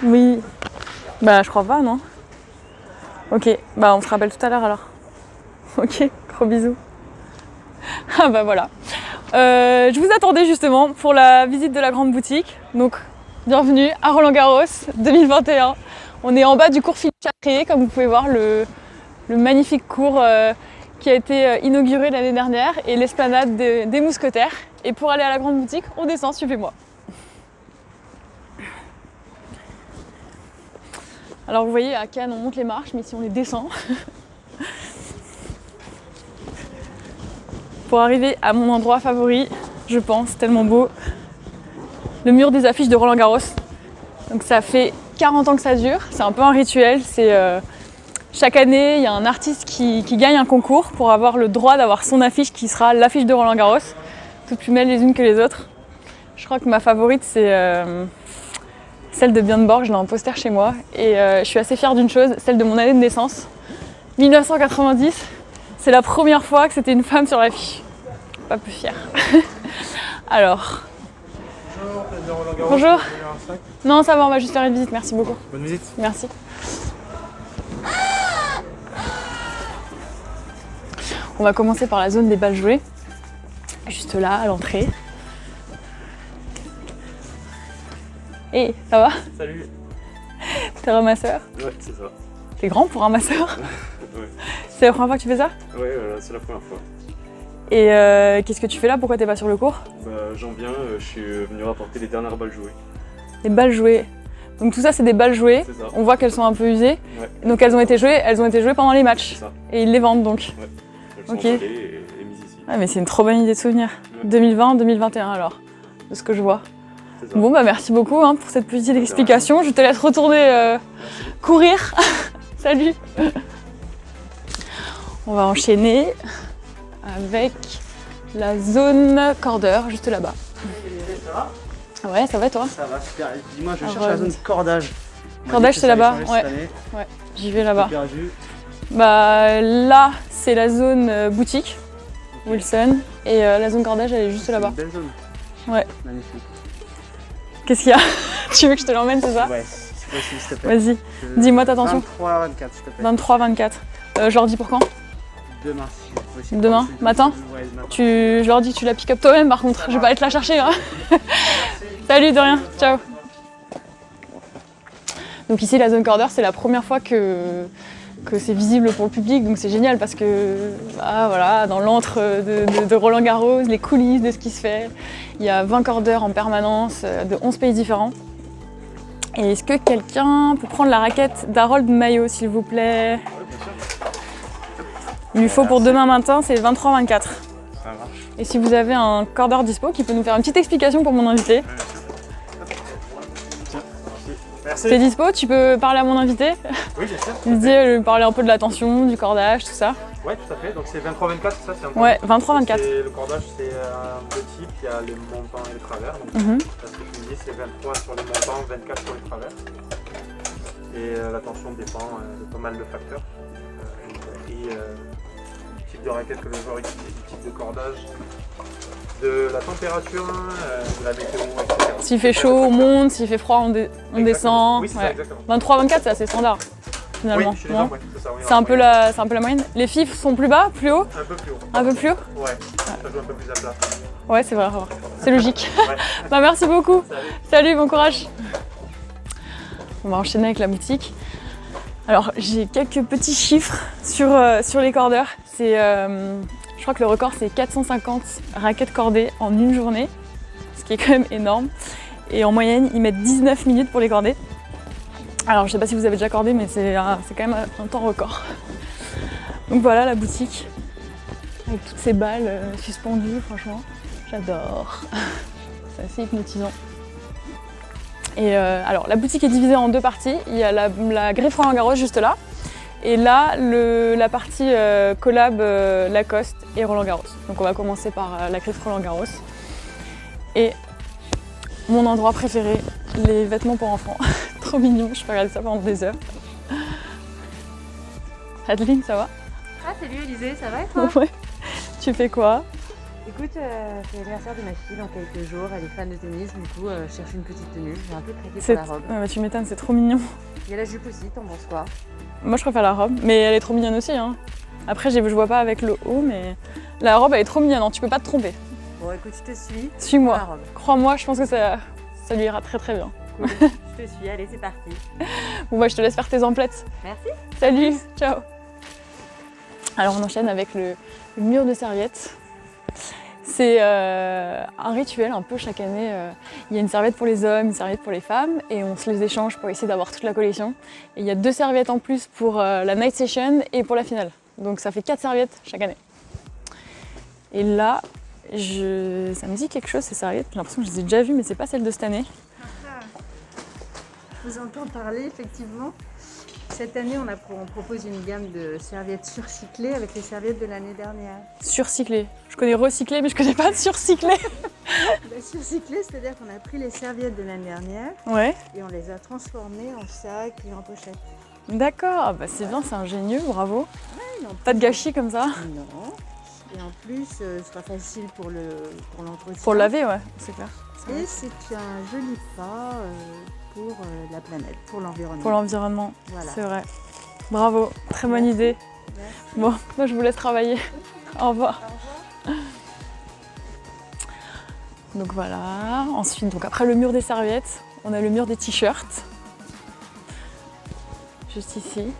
Oui. Bah je crois pas, non? Ok, bah on se rappelle tout à l'heure alors. Ok, gros bisous. Ah bah voilà. Je vous attendais justement pour la visite de la grande boutique. Donc bienvenue à Roland-Garros 2021. On est en bas du cours Philippe Chatrier, comme vous pouvez voir le magnifique cours qui a été inauguré l'année dernière et l'esplanade des mousquetaires. Et pour aller à la grande boutique, on descend, suivez-moi. Alors vous voyez, à Cannes, on monte les marches, mais ici on les descend. Pour arriver à mon endroit favori, je pense, tellement beau, le mur des affiches de Roland-Garros. Donc ça fait 40 ans que ça dure, c'est un peu un rituel. Chaque année, il y a un artiste qui gagne un concours pour avoir le droit d'avoir son affiche qui sera l'affiche de Roland-Garros, toutes plus belles les unes que les autres. Je crois que ma favorite, c'est celle de Björn Borg, je l'ai en poster chez moi. Et je suis assez fière d'une chose, celle de mon année de naissance. 1990, c'est la première fois que c'était une femme sur l'affiche. Pas plus fière. Alors. Bonjour. Non, ça va, on va juste faire une visite, merci beaucoup. Bonne visite. Merci. On va commencer par la zone des balles jouées. Juste là, à l'entrée. Et ça va? Salut. T'es ramasseur? Ouais, c'est ça. T'es grand pour un ramasseur? Ouais. C'est la première fois que tu fais ça? Ouais, c'est la première fois. Et qu'est-ce que tu fais là? Pourquoi t'es pas sur le cours? Bah, j'en viens, je suis venu rapporter les dernières balles jouées. Les balles jouées. Donc tout ça, c'est des balles jouées. C'est ça. On voit qu'elles sont un peu usées. Ouais. Donc elles ont été jouées pendant les matchs. C'est ça. Et ils les vendent donc. Ouais. Elles sont Ok. emballées et mises ici. Ouais, mais c'est une trop bonne idée de souvenir. Ouais. 2020-2021 alors, de ce que je vois. C'est ça. Bon bah merci beaucoup pour cette petite explication. Je te laisse retourner courir. Salut. On va enchaîner avec la zone cordeur juste là-bas. Ça va? Ouais, ça va toi? Ça va, super. Dis-moi, je Ah, cherche la zone cordage. On m'a Cordage, dit que c'est ça allait là-bas, changer ouais. cette année. Ouais, j'y vais là-bas. J'ai perdu. Bah là, c'est la zone boutique, Wilson, et la zone cordage, elle est juste C'est là-bas. une belle zone. Ouais. Magnifique. Qu'est-ce qu'il y a? Tu veux que je te l'emmène, c'est ça? Ouais, si possible, s'il te plaît. Vas-y, dis-moi ta tension. 23-24, s'il te plaît. 23-24. Je leur dis pour quand? Demain, si possible. Demain, matin? Ouais, matin. Je leur dis que tu la pick up toi-même par contre, je vais pas aller te la chercher. Hein. Salut, de rien, ciao. Donc ici, la zone cordeur, c'est la première fois que c'est visible pour le public, donc c'est génial parce que bah, voilà, dans l'antre de Roland-Garros, les coulisses de ce qui se fait, il y a 20 cordeurs en permanence de 11 pays différents. Et est-ce que quelqu'un peut prendre la raquette d'Harold Maillot, s'il vous plaît? Il lui faut pour demain matin, c'est 23-24. Ça marche. Et si vous avez un cordeur dispo qui peut nous faire une petite explication pour mon invité. Merci. T'es dispo? Tu peux parler à mon invité? Oui, bien sûr. Lui parler un peu de la tension, du cordage, tout ça. Ouais, tout à fait. Donc c'est 23-24, ça c'est un Ouais, 23-24. Le cordage, c'est deux types. Il y a les montants et les travers. Donc, Mhm. parce que tu me dis, c'est 23 sur les montants, 24 sur les travers. Et la tension dépend de pas mal de facteurs. Du type de raquette que le joueur utilise, du type de cordage, de la température, de la météo, etc. S'il fait chaud, on monte, s'il fait froid, on descend. Oui, c'est ça, Ouais. exactement. 23-24, c'est assez standard, finalement. Oui, chez les non hommes, ouais, c'est ça. Oui, C'est un peu la moyenne. Les filles sont plus bas, plus haut? Un peu plus haut. Un peu plus haut? Ouais, ça joue un peu plus à plat. Ouais, c'est vrai, c'est logique. Ouais. Bah, merci beaucoup. Salut. Salut, bon courage. On va enchaîner avec la boutique. Alors, j'ai quelques petits chiffres sur les cordeurs. Je crois que le record, c'est 450 raquettes cordées en une journée, ce qui est quand même énorme. Et en moyenne, ils mettent 19 minutes pour les corder. Alors, je sais pas si vous avez déjà cordé, mais c'est quand même un temps record. Donc voilà la boutique, avec toutes ces balles suspendues, franchement, j'adore. C'est assez hypnotisant. Et alors, la boutique est divisée en deux parties. Il y a la griffe Roland-Garros juste là. Et là, la partie collab Lacoste et Roland-Garros. Donc on va commencer par la griffe Roland-Garros. Et mon endroit préféré, les vêtements pour enfants. Trop mignon, je peux regarder ça pendant des heures. Adeline, ça va? Ah salut Alizé, ça va et toi? Ouais. Tu fais quoi? Écoute, c'est l'anniversaire de ma fille dans quelques jours. Elle est fan de tennis, du coup, je cherche une petite tenue. J'ai un peu craqué pour la robe. Bah, tu m'étonnes, c'est trop mignon. Il y a la jupe aussi, t'en penses quoi? Moi, je préfère la robe, mais elle est trop mignonne aussi. Hein. Après, je vois pas avec le haut, mais la robe, elle est trop mignonne. Hein. Tu peux pas te tromper. Bon, écoute, je te suis. Suis-moi. La robe. Crois-moi, je pense que ça lui ira très très bien. Cool. Je te suis, allez, c'est parti. Bon, bah, je te laisse faire tes emplettes. Merci. Salut, ciao. Alors, on enchaîne avec le mur de serviettes. C'est un rituel un peu chaque année. Il y a une serviette pour les hommes, une serviette pour les femmes et on se les échange pour essayer d'avoir toute la collection. Et il y a 2 serviettes en plus pour la night session et pour la finale. Donc ça fait 4 serviettes chaque année. Et là, ça me dit quelque chose ces serviettes. J'ai l'impression que je les ai déjà vues mais c'est pas celle de cette année. Je vous entends parler, effectivement. Cette année, on propose une gamme de serviettes surcyclées avec les serviettes de l'année dernière. Surcyclé. Je connais recyclé mais je connais pas de surcyclé. La surcyclée, c'est-à-dire qu'on a pris les serviettes de l'année dernière Ouais. et on les a transformées en sacs et en pochettes. D'accord, bah c'est bien, c'est ingénieux, bravo. Et en Pas de plus- gâchis comme ça. Non. Et en plus, ce sera facile pour l'entretien. Pour laver, ouais, c'est clair. Et c'est un joli pas pour la planète, pour l'environnement. Pour l'environnement, Voilà. c'est vrai. Bravo, très bonne idée. Merci. Bon, moi je vous laisse travailler. Au revoir. Donc voilà. Ensuite, donc après le mur des serviettes, on a le mur des t-shirts. Juste ici.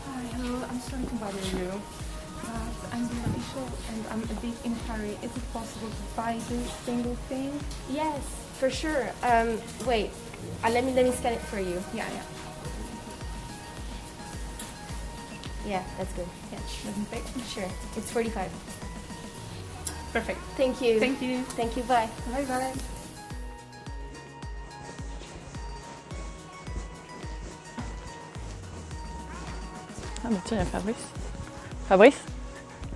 Hi, hello. I'm sorry to bother you, but I'm the official and I'm a bit in a hurry. Is it possible to buy this single thing? Yes, for sure. Wait, let me scan it for you. Yeah. Yeah, that's good. Yeah, let me pick. Sure, it's 45. Perfect. Thank you. Thank you. Thank you. Bye. Bye bye. Ah bah tiens, il y a Fabrice. Fabrice,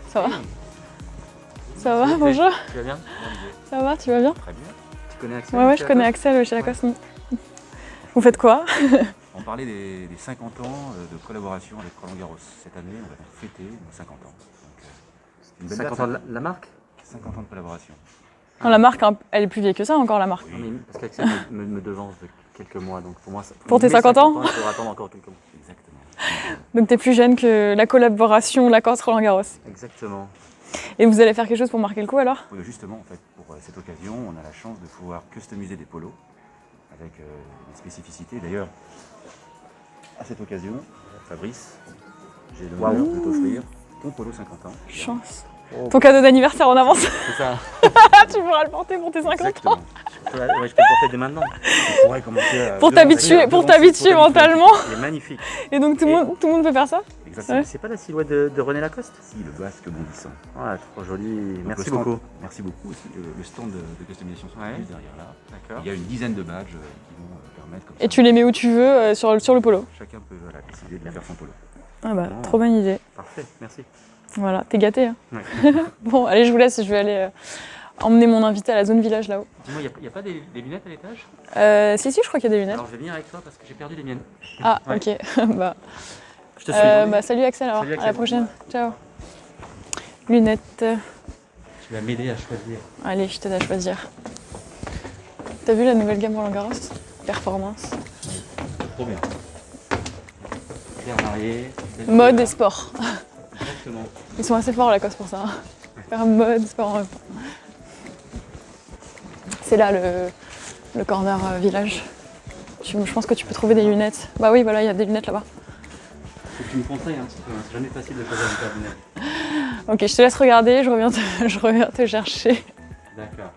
ça va? Ça va, bonjour. Tu vas bien? Ça va, tu vas bien? Très bien. Tu connais Axel? Ouais, je connais Axel chez Lacoste. Vous faites quoi? On parlait des 50 ans de collaboration avec Roland Garros. Cette année, on va donc fêter nos 50 ans. Donc, c'est une belle 50 date, ans de la marque? 50 ans de collaboration. Non, la marque, hein, elle est plus vieille que ça encore, la marque. Oui, Non, mais parce qu'Axel me devance de quelques mois, donc pour moi, Pour tes mes 50 ans? il faudra attendre encore quelques mois. exactement. Donc t'es plus jeune que la collaboration Lacoste Roland Garros. Exactement. Et vous allez faire quelque chose pour marquer le coup alors? Oui, justement, en fait, pour cette occasion, on a la chance de pouvoir customiser des polos avec des spécificités. D'ailleurs, à cette occasion, Fabrice, j'ai l'honneur de t'offrir ton polo 50 ans. Chance. Oh. Ton cadeau d'anniversaire en avance. C'est ça. Tu pourras le porter pour tes 50 ans. Exactement. Ouais, je peux le porter dès maintenant. On pourrait commencer à Pour t'habituer mentalement. Il est magnifique. Et donc tout le monde peut faire ça? Exactement. C'est pas la silhouette de René Lacoste? Si, le basque bondissant. Ouais, trop joli. Donc, Merci le stand- beaucoup. Merci beaucoup aussi. Le stand de customisation sont Ouais. juste derrière là. D'accord. Il y a une dizaine de badges qui vont permettre comme Et ça, tu les mets où tu veux sur le polo. chacun peut décider de faire son polo. Ah bah, Oh. trop bonne idée. Parfait, merci. Voilà, t'es gâté. Hein. Ouais. Bon, allez, je vous laisse, je vais aller emmener mon invité à la zone village là-haut. Dis-moi, il n'y a pas des lunettes à l'étage? Si, je crois qu'il y a des lunettes. Alors je vais venir avec toi parce que j'ai perdu les miennes. Ah, Ouais. ok. bah, Je te suis. bah, salut Axel alors, Salut, à la Axel. prochaine. Ciao. Lunettes. Tu vas m'aider à choisir. Allez, je t'aide à choisir. T'as vu la nouvelle gamme Roland Garros? Performance. Trop bien. Claire mariée. Mode et sport. Exactement. Ils sont assez forts Lacoste pour ça. Hein. Faire mode, sport en même temps. C'est là le corner village. Je pense que tu peux trouver des lunettes. Bah oui, voilà, il y a des lunettes là-bas. Faut que tu me conseilles, hein, parce que c'est jamais facile de choisir une paire de lunettes. Ok, je te laisse regarder, je reviens te chercher. D'accord.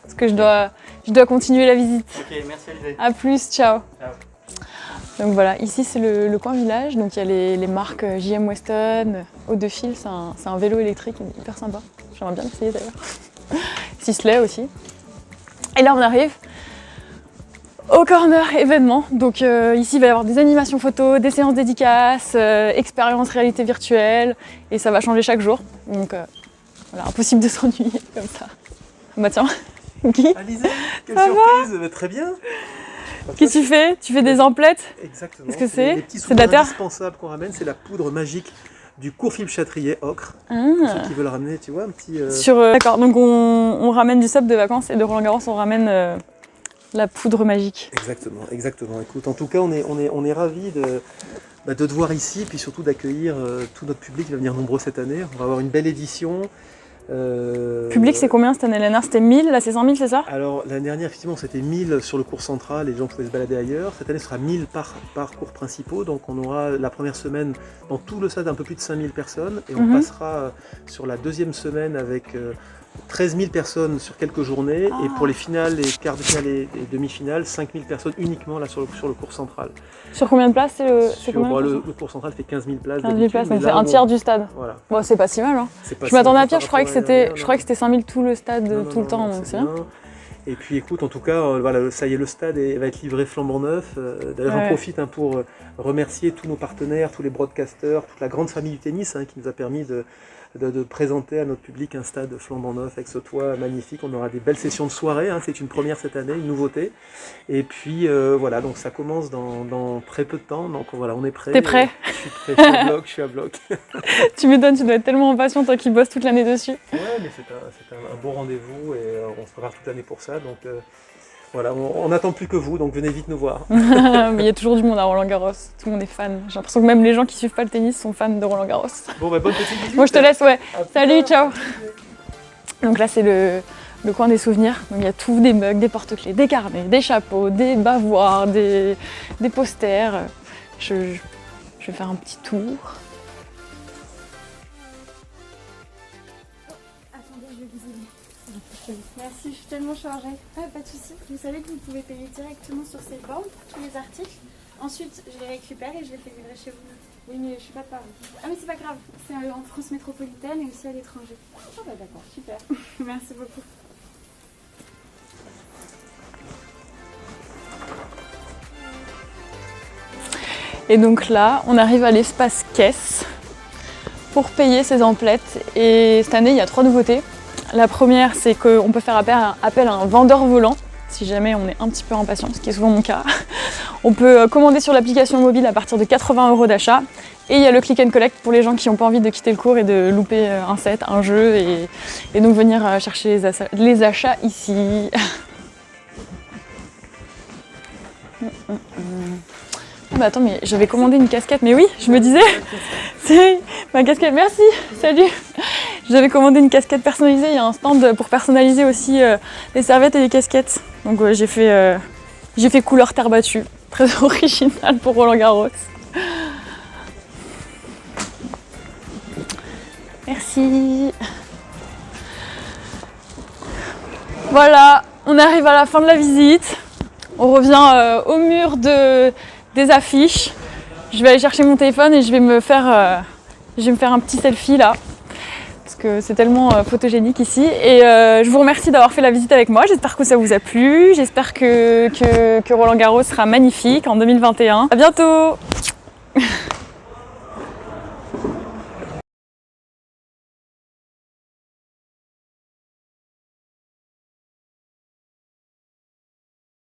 Parce que je dois continuer la visite. Ok, merci Alizé. A plus, ciao. Ciao. Donc voilà, ici c'est le coin village, donc il y a les marques JM Weston, Eau de Fil, c'est un vélo électrique hyper sympa. J'aimerais bien l'essayer d'ailleurs. Sisley aussi. Et là on arrive au corner événement. Donc ici il va y avoir des animations photos, des séances dédicaces, expériences réalité virtuelle, et ça va changer chaque jour. Donc voilà, impossible de s'ennuyer comme ça. Bah tiens, Guy, Alizé, quelle Ça surprise, bah, très bien. qu'est-ce que tu fais? Tu fais des emplettes? Exactement. Qu'est-ce que c'est? Les petits C'est de la souvenirs terre? indispensables qu'on ramène, c'est la poudre magique du cours Philippe Chatrier, Ocre. Pour ceux qui veulent ramener, tu vois, un petit... D'accord, donc on ramène du sable de vacances et de Roland-Garros, on ramène la poudre magique. Exactement, exactement. Écoute, en tout cas, on est ravis de te voir ici, puis surtout d'accueillir tout notre public qui va venir nombreux cette année. On va avoir une belle édition. Public, c'est combien cette année? L'année dernière, c'était 1000, là c'est 100 000, c'est ça? Alors l'année dernière, effectivement, c'était 1000 sur le cours central, les gens pouvaient se balader ailleurs. Cette année, ce sera 1000 par cours principaux, donc on aura la première semaine dans tout le stade un peu plus de 5000 personnes, et on passera sur la deuxième semaine avec 13 000 personnes sur quelques journées, et pour les finales, les quarts de finale et demi-finales, 5000 personnes uniquement là sur le cours central. Sur combien de places le cours central fait 15 000 places. 15 000 places, donc c'est un tiers du stade. Voilà. Bon, c'est pas si mal, hein. Je m'attendais à pire, je croyais que c'était 5000 tout le stade tout le temps, donc c'est bien. Et puis écoute, en tout cas, voilà, ça y est, le stade va être livré flambant neuf. D'ailleurs, j'en profite pour remercier tous nos partenaires, tous les broadcasters, toute la grande famille du tennis qui nous a permis de présenter à notre public un stade flambant neuf avec ce toit magnifique. On aura des belles sessions de soirée, c'est une première cette année, une nouveauté. Et puis voilà, donc ça commence dans très peu de temps, donc voilà, on est prêt. T'es prêt? Je suis à bloc. Tu m'étonnes, tu dois être tellement impatient toi qui bosses toute l'année dessus. Ouais, mais c'est un beau rendez-vous et on se prépare toute l'année pour ça, donc voilà, on n'attend plus que vous, donc venez vite nous voir. Mais il y a toujours du monde à Roland-Garros, tout le monde est fan. J'ai l'impression que même les gens qui suivent pas le tennis sont fans de Roland-Garros. Bon, bah bonne petite visite. Moi je te laisse, ouais. Salut, ciao. Donc là c'est le coin des souvenirs. Donc il y a tout, des mugs, des porte-clés, des carnets, des chapeaux, des bavoirs, des posters. Je vais faire un petit tour. Attendez, je vais vous aider. Merci, je suis tellement chargée. Ah, pas de souci. Vous savez que vous pouvez payer directement sur ces bornes pour tous les articles. Ensuite, je les récupère et je les fais livrer chez vous. Oui, mais je suis pas de Paris. Ah, mais c'est pas grave. C'est en France métropolitaine et aussi à l'étranger. Ah, bah d'accord, super. Merci beaucoup. Et donc là, on arrive à l'espace caisse pour payer ses emplettes. Et cette année, il y a 3 nouveautés. La première, c'est qu'on peut faire appel à un vendeur volant, si jamais on est un petit peu impatient, ce qui est souvent mon cas. On peut commander sur l'application mobile à partir de 80 € d'achat. Et il y a le click and collect pour les gens qui n'ont pas envie de quitter le cours et de louper un set, un jeu, et donc venir chercher les achats ici. Bah attends, mais j'avais commandé une casquette, mais oui, je me disais, c'est ma casquette, merci, salut. J'avais commandé une casquette personnalisée, il y a un stand pour personnaliser aussi les serviettes et les casquettes. Donc j'ai fait couleur terre battue, très original pour Roland-Garros. Merci. Voilà, on arrive à la fin de la visite. On revient au mur des affiches. Je vais aller chercher mon téléphone et je vais me faire un petit selfie là. Parce que c'est tellement photogénique ici. Et je vous remercie d'avoir fait la visite avec moi. J'espère que ça vous a plu. J'espère que Roland-Garros sera magnifique en 2021. À bientôt!